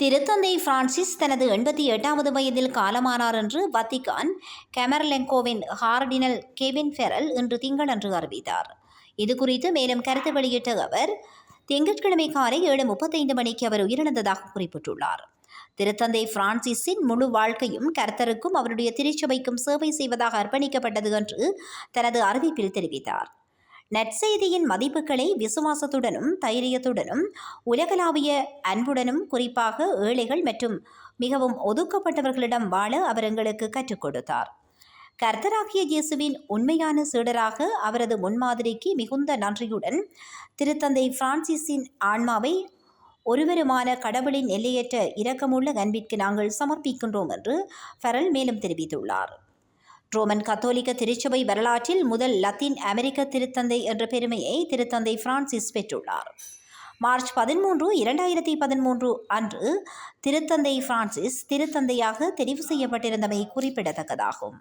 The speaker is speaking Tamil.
திருத்தந்தை பிரான்சிஸ் தனது 88வது வயதில் காலமானார் என்று வத்திகான் கெமர்லெங்கோவின் கார்டினல் கெவின் ஃபெரல் இன்று திங்களன்று அறிவித்தார். இதுகுறித்து மேலும் கருத்து வெளியிட்ட அவர், திங்கட்கிழமை காலை 7:35 மணிக்கு அவர் உயிரிழந்ததாக குறிப்பிட்டுள்ளார். திருத்தந்தை பிரான்சிஸின் முழு வாழ்க்கையும் கர்த்தருக்கும் அவருடைய திருச்சபைக்கும் சேவை செய்வதாக அர்ப்பணிக்கப்பட்டது என்று தனது அறிவிப்பில் தெரிவித்தார். நற்செய்தியின் மதிப்புகளை விசுவாசத்துடனும் தைரியத்துடனும் உலகளாவிய அன்புடனும் குறிப்பாக ஏழைகள் மற்றும் மிகவும் ஒதுக்கப்பட்டவர்களிடம் வாழ அவர் எங்களுக்கு கற்றுக் கொடுத்தார். கர்த்தராகிய இயேசுவின் உண்மையான சீடராக அவரது முன்மாதிரிக்கு மிகுந்த நன்றியுடன் திருத்தந்தை பிரான்சிஸின் ஆன்மாவை ஒருவருமான கடவுளின் எல்லையற்ற இரக்கமுள்ள அன்பிற்கு நாங்கள் சமர்ப்பிக்கின்றோம் என்று ஃபெரல் மேலும் தெரிவித்துள்ளார். ரோமன் கத்தோலிக்க திருச்சபை வரலாற்றில் முதல் லத்தீன் அமெரிக்க திருத்தந்தை என்ற பெருமையை திருத்தந்தை பிரான்சிஸ் பெற்றுள்ளார். மார்ச் 13, 2013 அன்று திருத்தந்தை பிரான்சிஸ் திருத்தந்தையாக தெரிவு செய்யப்பட்டிருந்தமை குறிப்பிடத்தக்கதாகும்.